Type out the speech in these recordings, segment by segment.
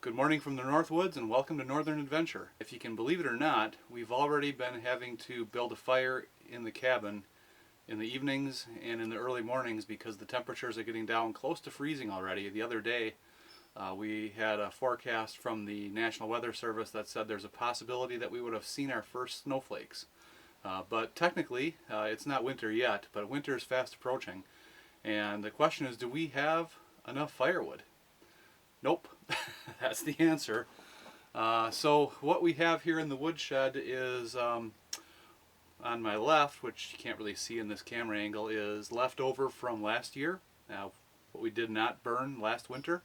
Good morning from the Northwoods and welcome to Northern Adventure. If you can believe it or not, we've already been having to build a fire in the cabin in the evenings and in the early mornings because the temperatures are getting down close to freezing already. The other day we had a forecast from the National Weather Service that said there's a possibility that we would have seen our first snowflakes. But technically it's not winter yet, but winter is fast approaching. And the question is, do we have enough firewood? Nope, that's the answer. So what we have here in the woodshed is, on my left, which you can't really see in this camera angle, is leftover from last year. Now, what we did not burn last winter.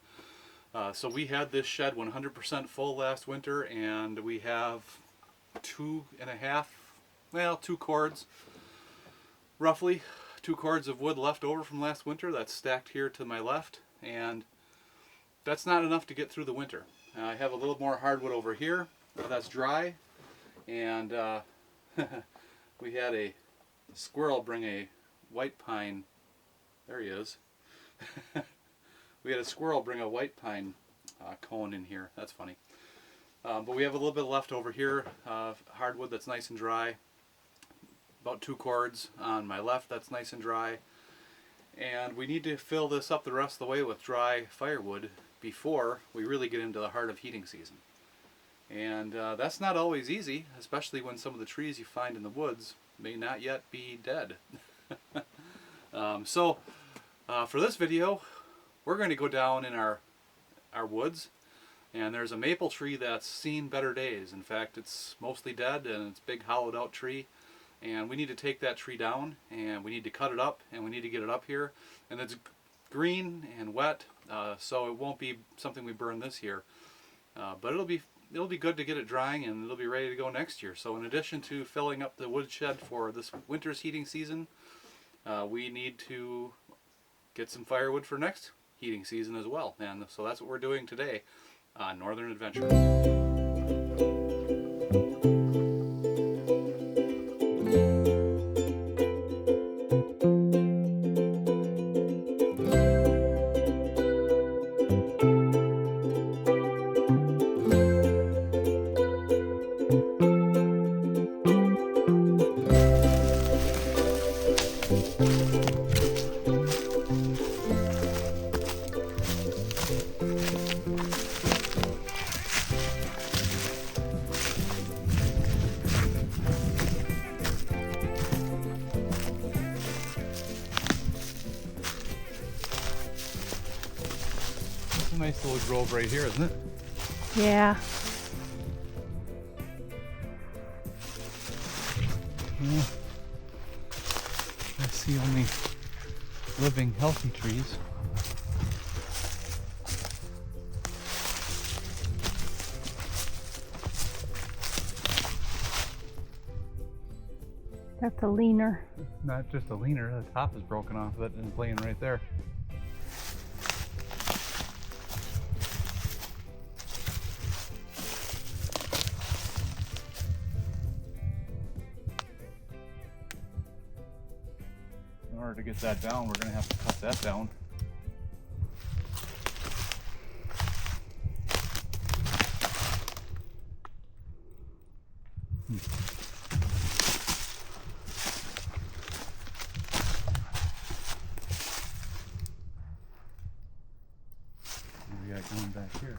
So we had this shed 100% full last winter, and we have 2.5, well, 2 cords, roughly 2 cords of wood left over from last winter. That's stacked here to my left, and that's not enough to get through the winter. I have a little more hardwood over here that's dry, and we had a squirrel bring a white pine. There he is. We had a squirrel bring a white pine cone in here. That's funny. But we have a little bit left over here, hardwood that's nice and dry. About 2 cords on my left that's nice and dry. And we need to fill this up the rest of the way with dry firewood before we really get into the heart of heating season. And that's not always easy, especially when some of the trees you find in the woods may not yet be dead. So for this video, we're going to go down in our woods, and there's a maple tree that's seen better days. In fact, it's mostly dead, and it's a big hollowed out tree. And we need to take that tree down, and we need to cut it up, and we need to get it up here. And it's green and wet, so it won't be something we burn this year. But it'll be good to get it drying, and it'll be ready to go next year. So in addition to filling up the woodshed for this winter's heating season, we need to get some firewood for next heating season as well. And so that's what we're doing today on Northern Adventure. Nice little grove right here, isn't it? Yeah. Well, I see only living, healthy trees. That's a leaner. Not just a leaner, the top is broken off of it and it's laying right there. In order to get that down, we're going to have to cut that down. What do we got going back here?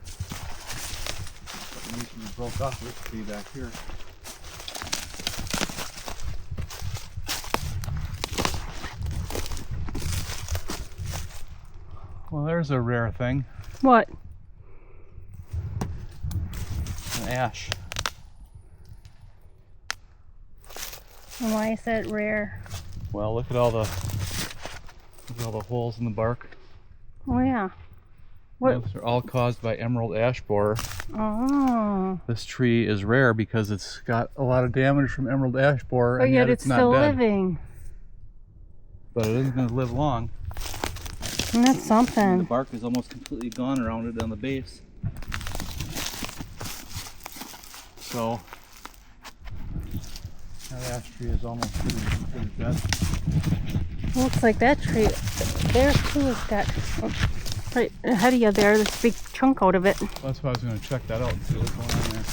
Something recently broke off this tree back here. Well, there's a rare thing. What? An ash. And why is that rare? Well, look at all the holes in the bark. Oh yeah. What? Those are all caused by emerald ash borer. Oh. This tree is rare because it's got a lot of damage from emerald ash borer, But and yet it's it's not still dead. living. But it isn't going to live long. And that's The something. bark is almost completely gone around it on the base. So that ash tree is almost pretty dead. Looks like that tree there too has got Right ahead of you there, this big chunk out of it. That's why I was going to check that out and see what's going on there.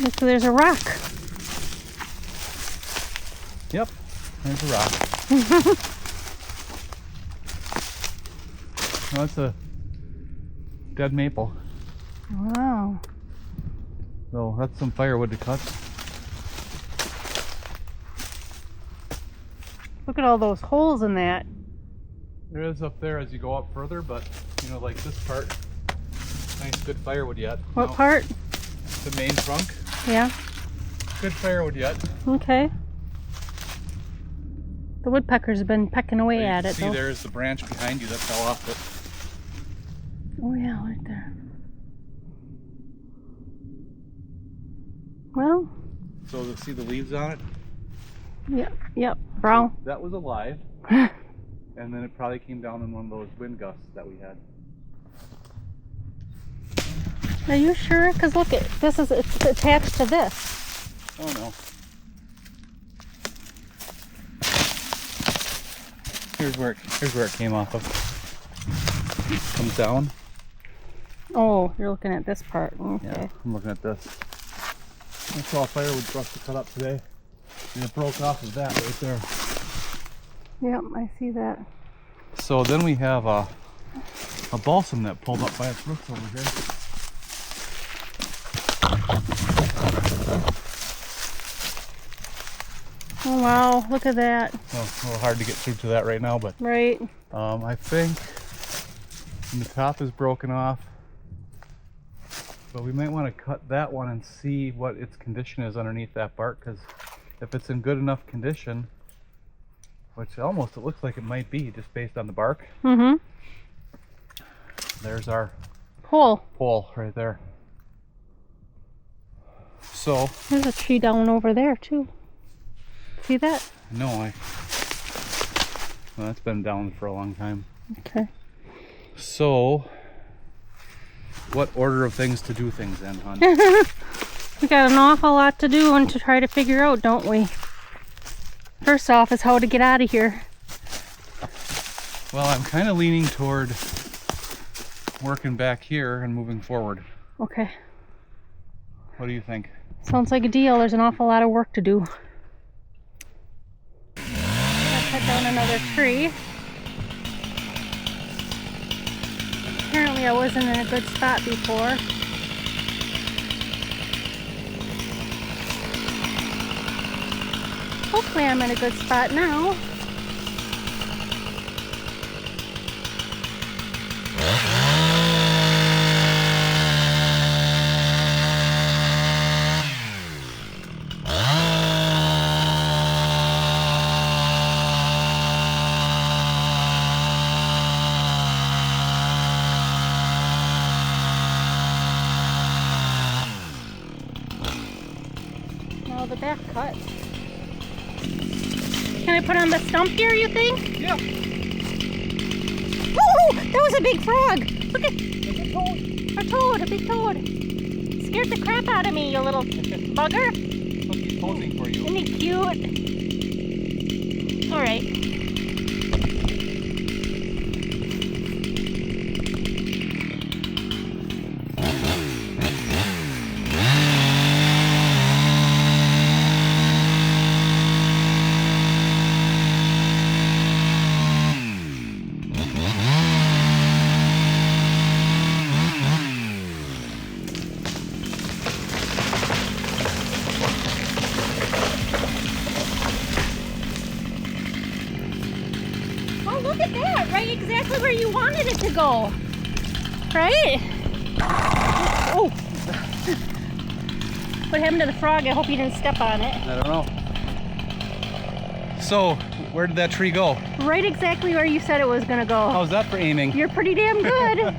Look, there's a rock. Yep, there's a rock. Well, that's a dead maple. Wow. So that's some firewood to cut. Look at all those holes in that. There is up there as you go up further, but you know, like this part, nice good firewood yet. What No, part? the main trunk, Yeah. good firewood yet. Okay. The woodpeckers have been pecking away at it, See, though. there's the branch behind you that fell off it. Oh yeah, right there. Well, So to see the leaves on it, yep, brown. that was alive, and then it probably came down in one of those wind gusts that we had. Are you sure? Because look, it's attached to this. Oh no. Here's where it came off of. Comes down. Oh, you're looking at this part. Okay. Yeah, I'm looking at this. I saw firewood for us to cut up today, and it broke off of that right there. Yep, I see that. So then we have a balsam that pulled up by its roots over here. Oh wow, look at that. Well, a little hard to get through to that right now, but Right. I think the top is broken off. But we might want to cut that one and see what its condition is underneath that bark, because if it's in good enough condition, which almost it looks like it might be just based on the bark, Mm-hmm. there's our Hole. pole right there. So, There's a tree down over there too. See that? no, well, that's been down for a long time. Okay. So, what order of things to do things in, hon? We got an awful lot to do and to try to figure out, don't we? First off is how to get out of here. Well, I'm kind of leaning toward working back here and moving forward. Okay. What do you think? Sounds like a deal. There's an awful lot of work to do. Gotta cut down another tree. Apparently I wasn't in a good spot before. Hopefully I'm in a good spot now. Now the back cut. Can I put on the stump here, you think? Yeah. Oh, that was a big frog. Look at a toad, a big toad. Scared the crap out of me, you little bugger. Look, he's posing for you. Isn't he cute? All right. Oh, look at that. Right exactly where you wanted it to go. Right? Oh. What happened to the frog? I hope you didn't step on it. I don't know. So, where did that tree go? Right exactly where you said it was going to go. How's that for aiming? You're pretty damn good.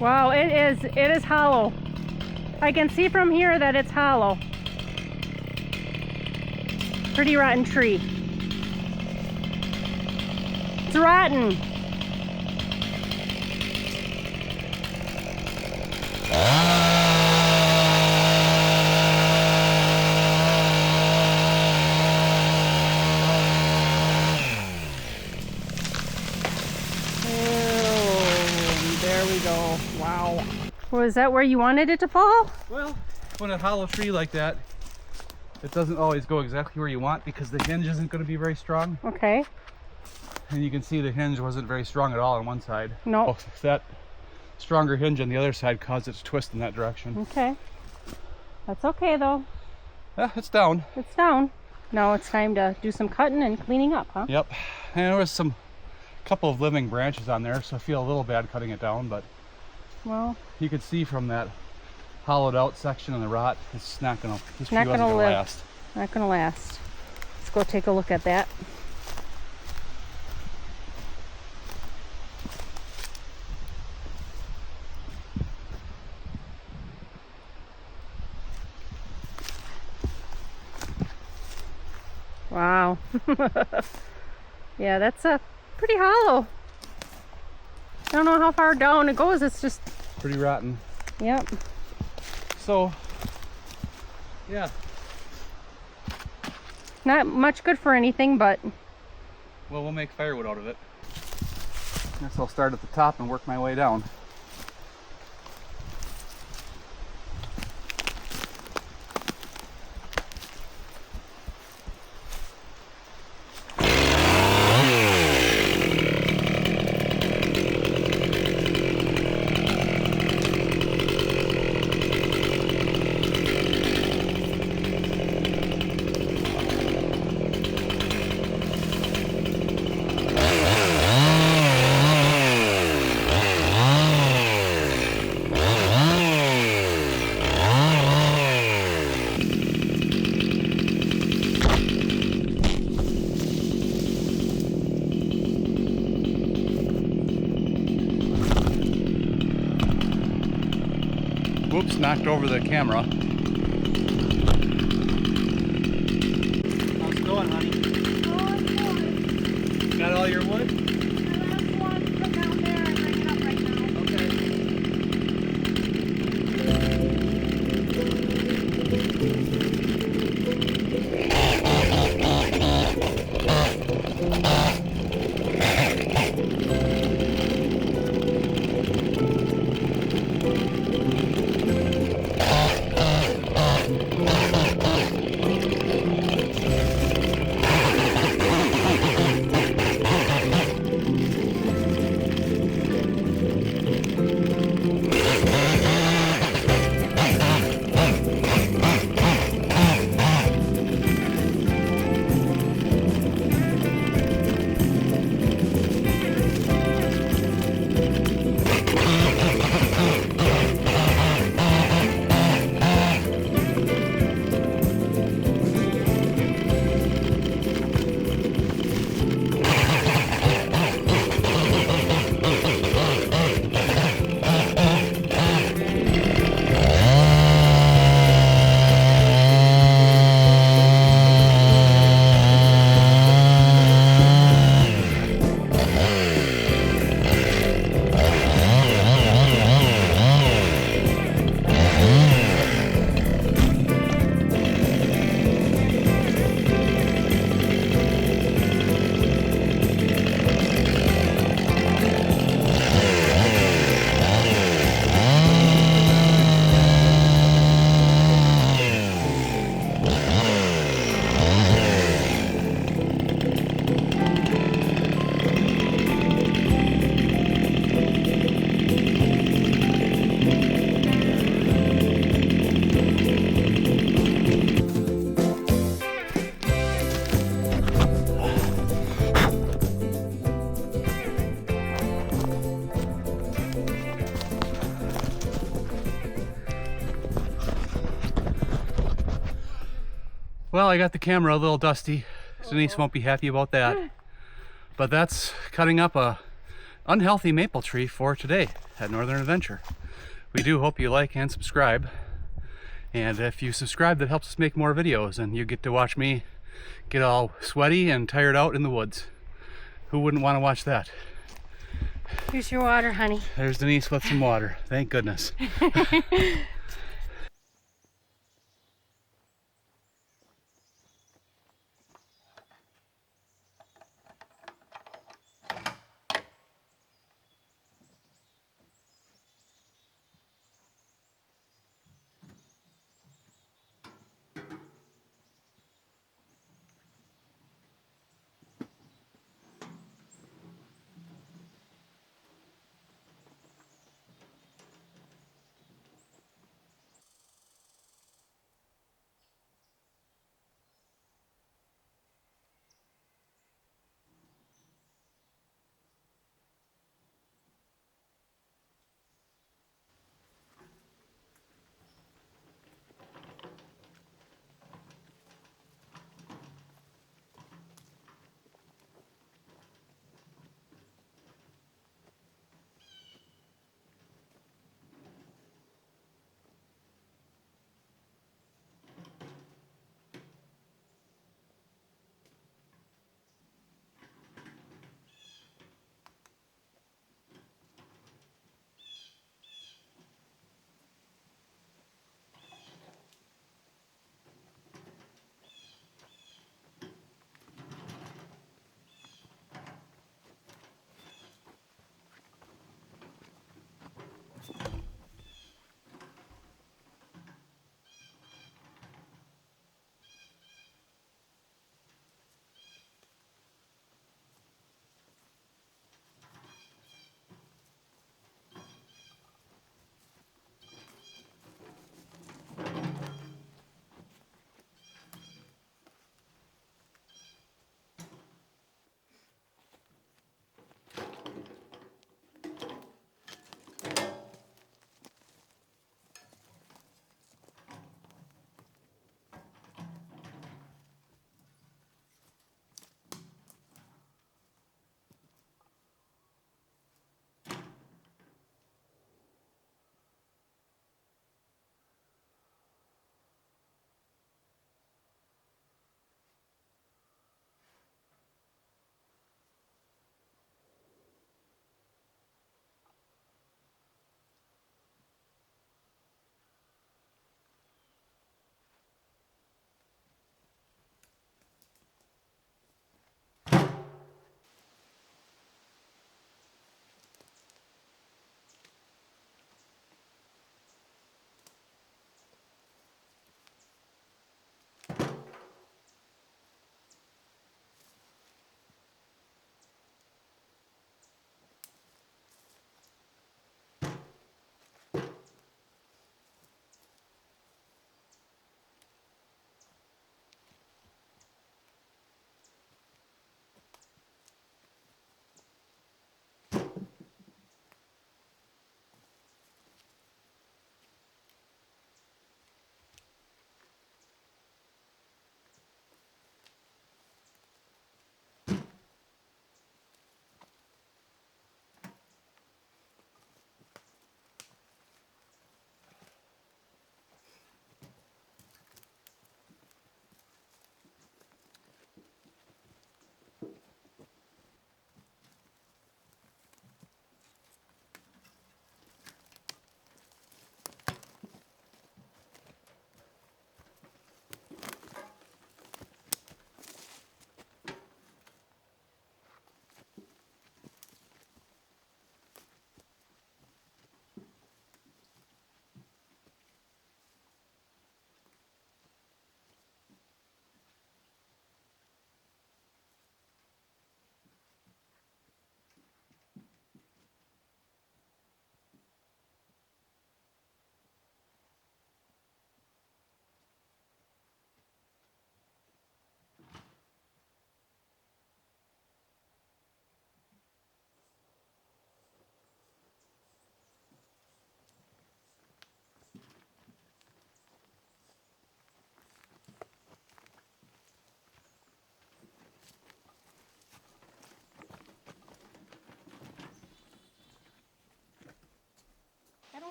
Wow, it is hollow. I can see from here that it's hollow. Pretty rotten tree. It's rotten. Wow. Was that where you wanted it to fall? Well, when a hollow tree like that, it doesn't always go exactly where you want because the hinge isn't going to be very strong. Okay. And you can see the hinge wasn't very strong at all on one side. No. Oh, that stronger hinge on the other side caused it to twist in that direction. Okay. That's okay though. Yeah, it's down. It's down. Now it's time to do some cutting and cleaning up, huh? Yep. And there was couple of living branches on there, so I feel a little bad cutting it down, but well, you could see from that hollowed out section in the rot, it's not gonna, this tree not wasn't gonna gonna live. last. Not gonna last. Let's go take a look at that. Wow. Yeah, that's pretty hollow. I don't know how far down it goes. It's just pretty rotten. Yep. So, yeah. Not much good for anything, but well, we'll make firewood out of it. Guess I'll start at the top and work my way down. Whoops, knocked over the camera. How's it going, honey? oh, it's good. Got all your wood? The last one, put down there and bring it up right now. Well, I got the camera a little dusty. Denise won't be happy about that. But that's cutting up a unhealthy maple tree for today at Northern Adventure. We do hope you like and subscribe. And if you subscribe, that helps us make more videos, and you get to watch me get all sweaty and tired out in the woods. Who wouldn't want to watch that? Here's your water, honey. There's Denise with some water. Thank goodness.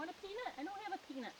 want a peanut? I don't have a peanut.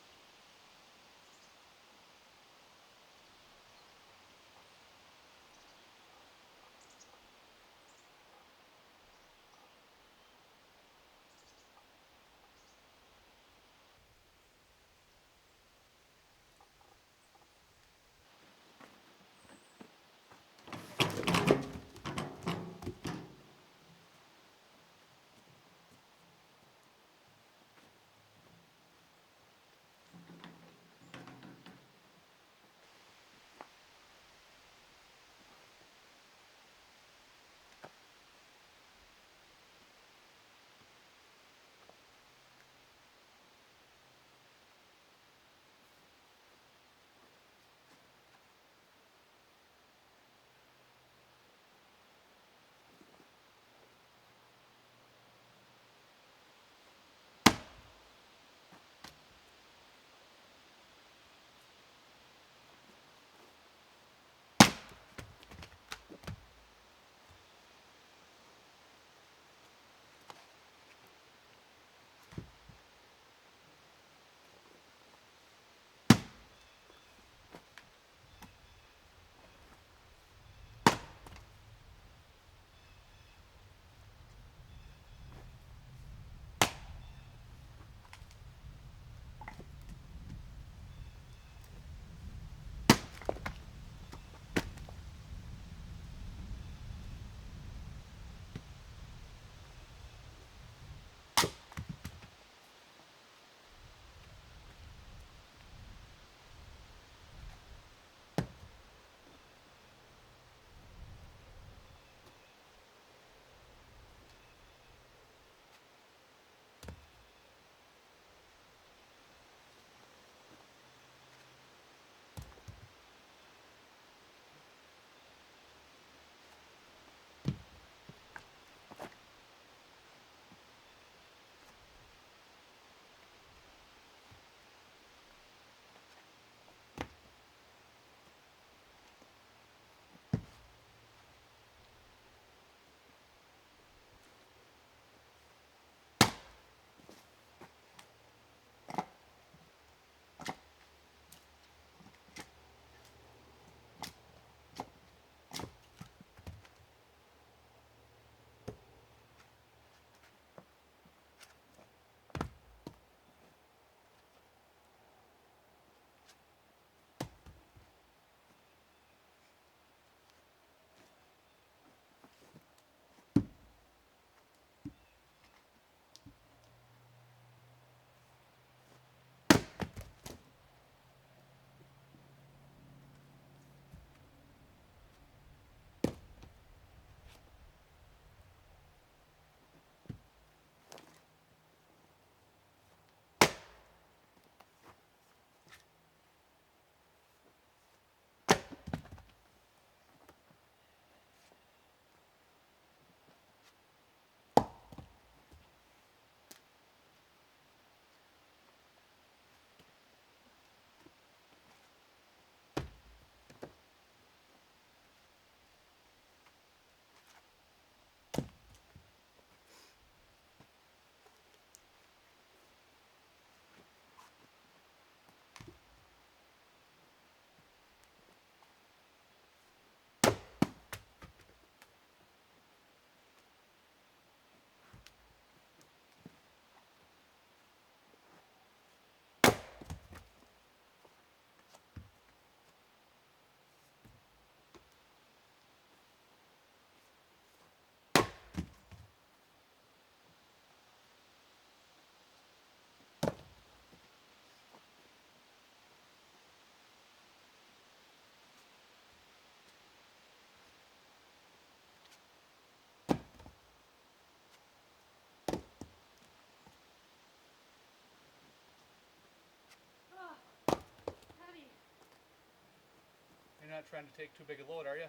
You're not trying to take too big a load, are you?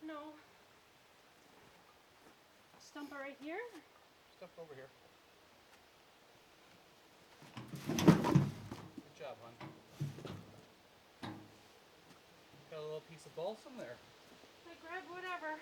No. Stump it right here? Stuff over here. Good job, hon. Got a little piece of balsam there. I grab whatever.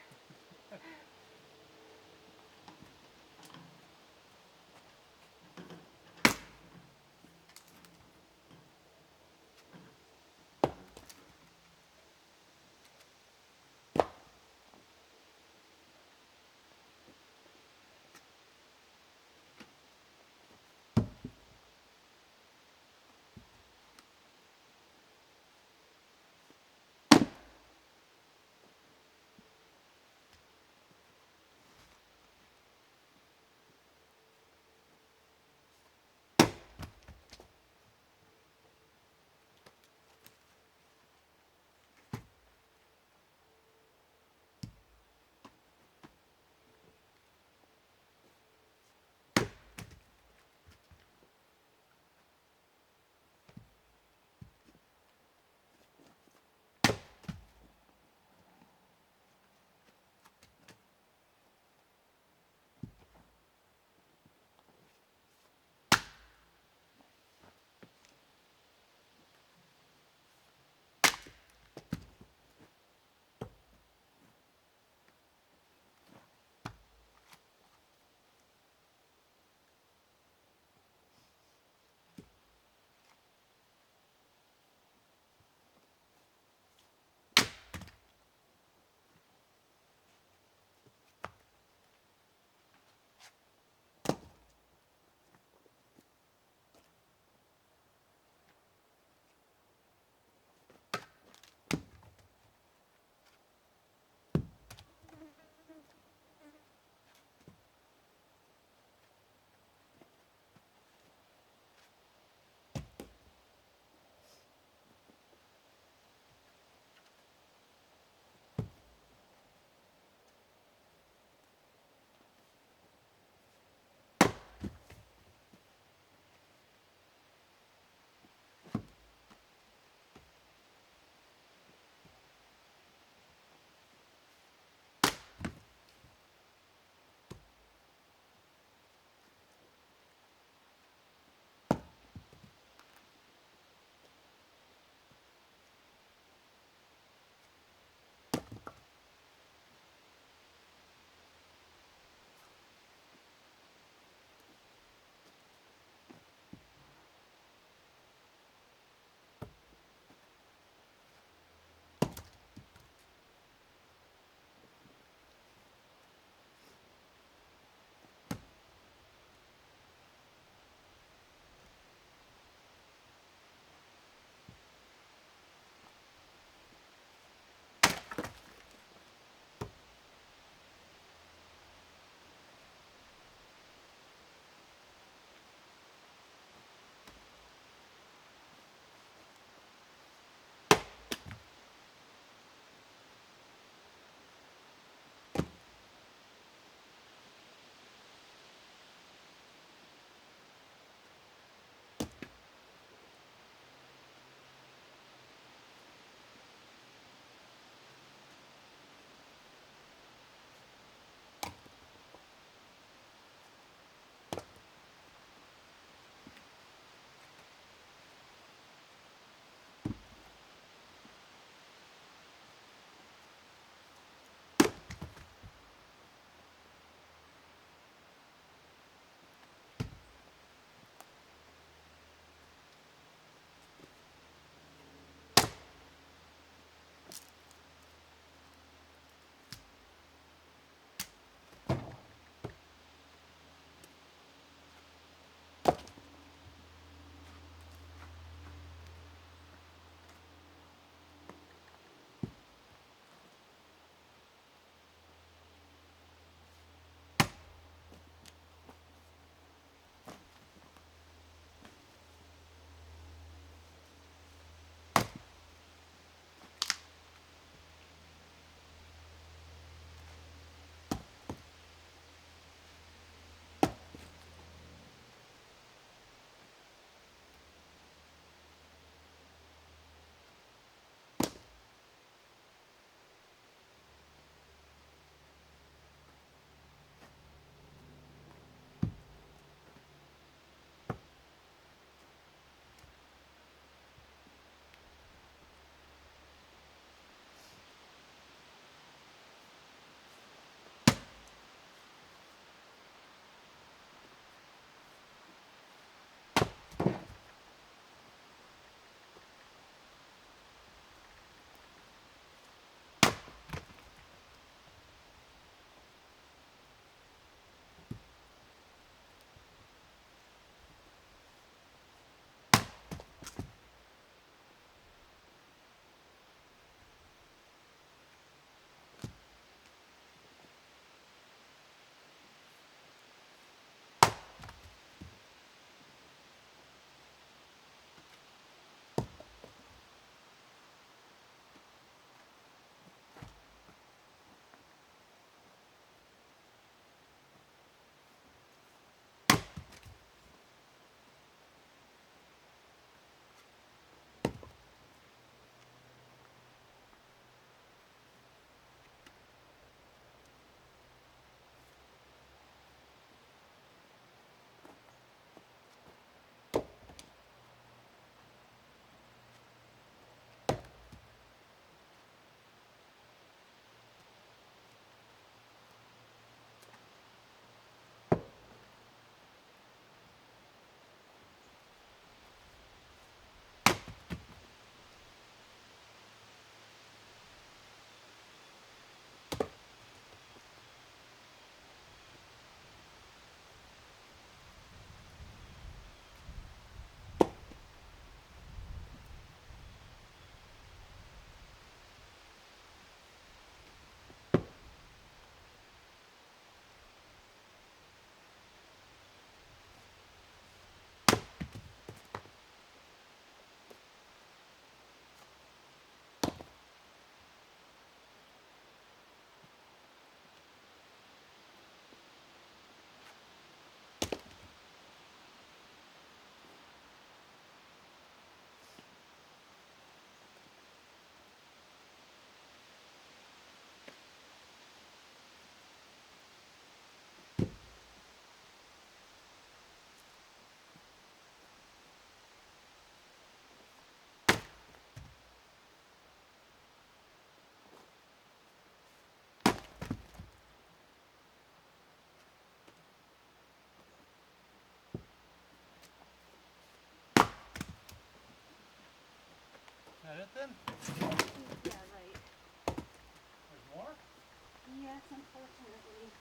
then? Yeah, right. There's more? Yes, unfortunately.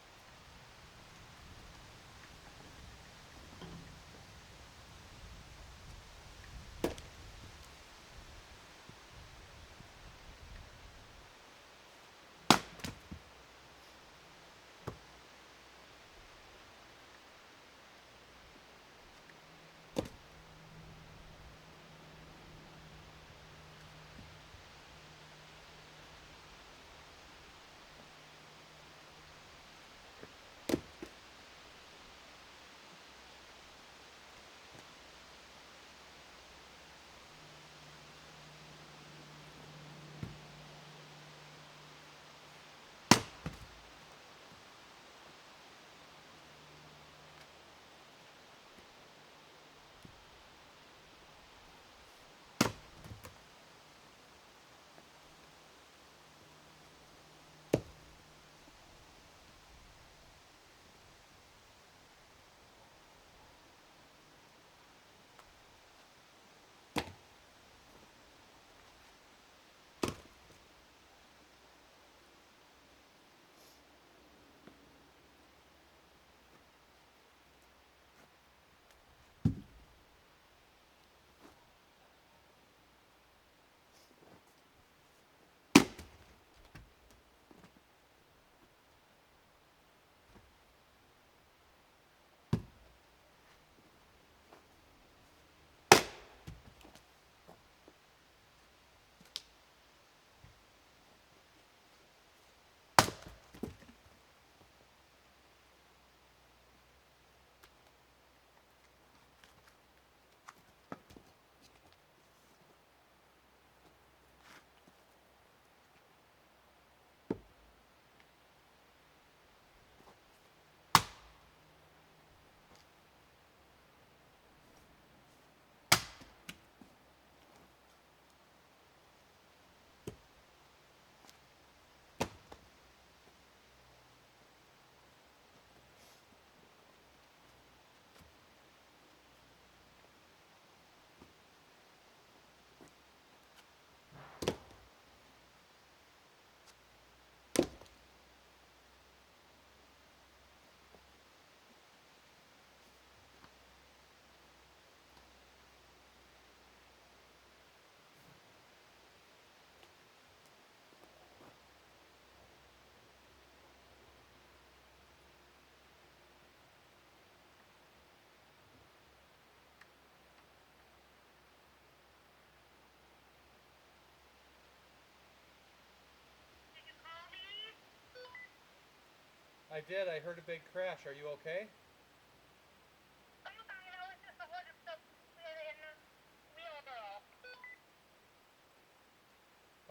I did. I heard a big crash. Are you okay?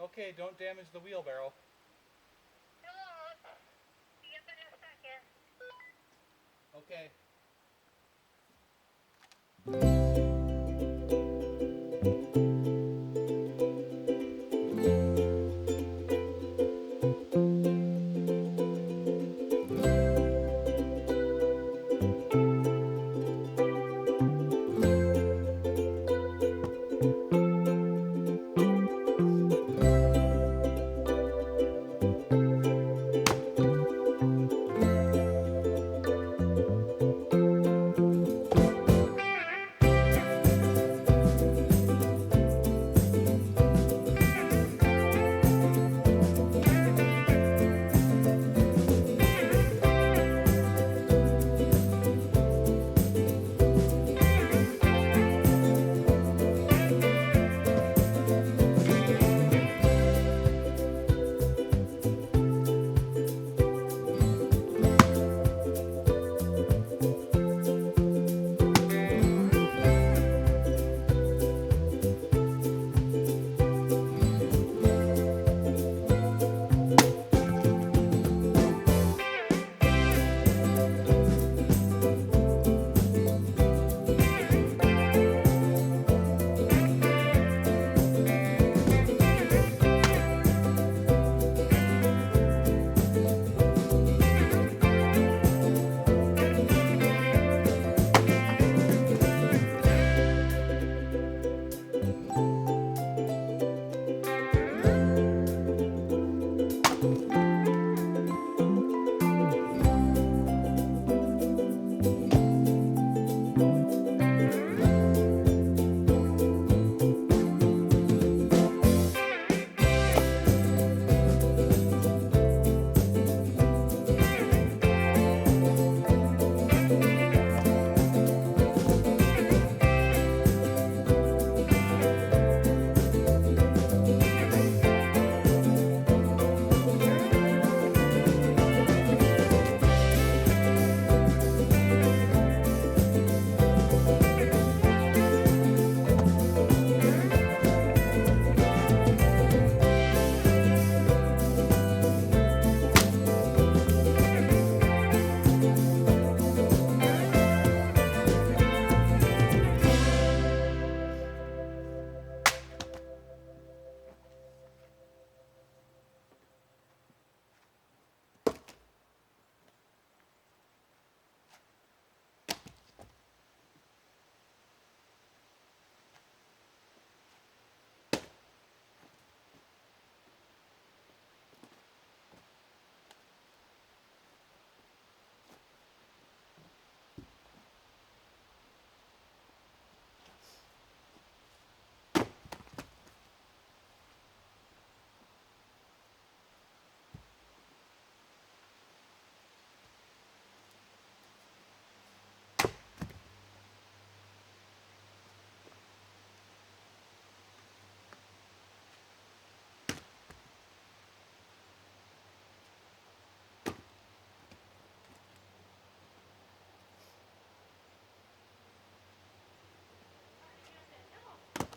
Okay, don't damage the wheelbarrow. Okay.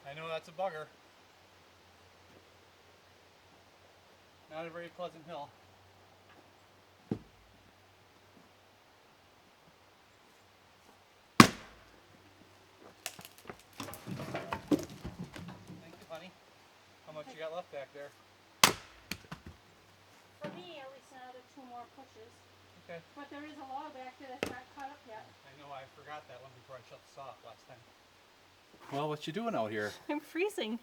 I know that's a bugger. Not a very pleasant hill. Thank you, honey. How much you got left back there? For me, at least another 2 more pushes. Okay. But there is a log back there that's not cut up yet. I know, I forgot that one before I shut the saw off last time. Well, what you doing out here? I'm freezing.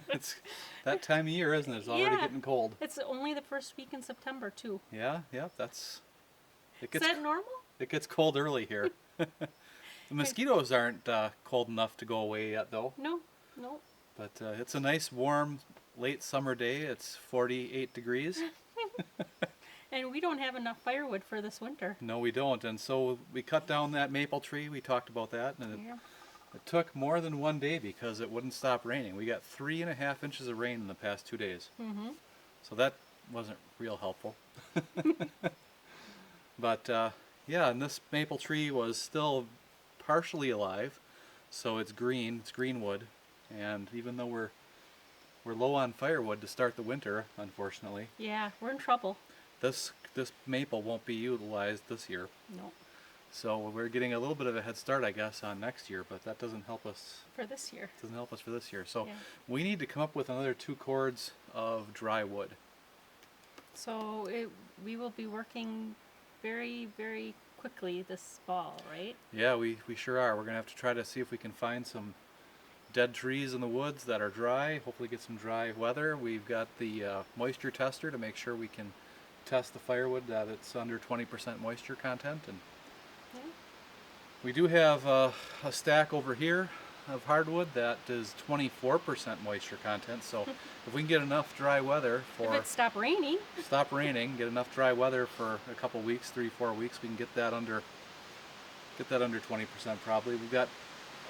It's that time of year, isn't it? It's already Yeah. getting cold. It's only the first week in September, too. Yeah, that's... Is that normal? It gets cold early here. The mosquitoes aren't cold enough to go away yet, though. No. But it's a nice, warm, late summer day. It's 48 degrees. And we don't have enough firewood for this winter. No, we don't. And so we cut down that maple tree. We talked about that. And it took more than one day because it wouldn't stop raining. We got 3.5 inches of rain in the past 2 days. Mm-hmm. So that wasn't real helpful. But yeah, and this maple tree was still partially alive. So it's green. It's green wood. And even though we're low on firewood to start the winter, unfortunately. Yeah, we're in trouble. This maple won't be utilized this year. No. So we're getting a little bit of a head start, I guess, on next year, but that doesn't help us. For this year. Doesn't help us for this year. So Yeah. we need to come up with another 2 cords of dry wood. So we will be working very, very quickly this fall, right? Yeah, we sure are. We're gonna have to try to see if we can find some dead trees in the woods that are dry. Hopefully get some dry weather. We've got the moisture tester to make sure we can test the firewood that it's under 20% moisture content. And Yeah. we do have a stack over here of hardwood that is 24% moisture content. So if we can get enough dry weather If it stop raining. get enough dry weather for a couple weeks, 3-4 weeks, we can get that under 20% probably. We've got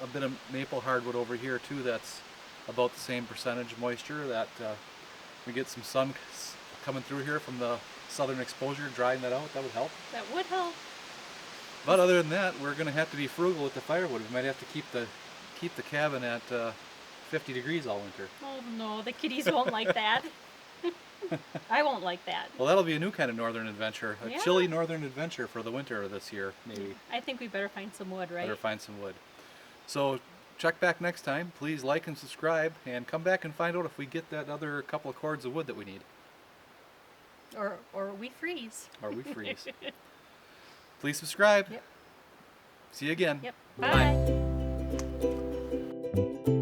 a bit of maple hardwood over here too that's about the same percentage moisture. That we get some sun coming through here from the southern exposure, drying that out. That would help. That would help. But other than that, we're going to have to be frugal with the firewood. We might have to keep the cabin at 50 degrees all winter. Oh no, the kitties won't like that. I won't like that. Well, that'll be a new kind of northern adventure. A Yeah. chilly northern adventure for the winter this year, maybe. I think we better find some wood, right? Better find some wood. So check back next time. Please like and subscribe, and come back and find out if we get that other couple of cords of wood that we need. Or we freeze. Or we freeze. Please subscribe. Yep. See you again. Yep. Bye. Bye.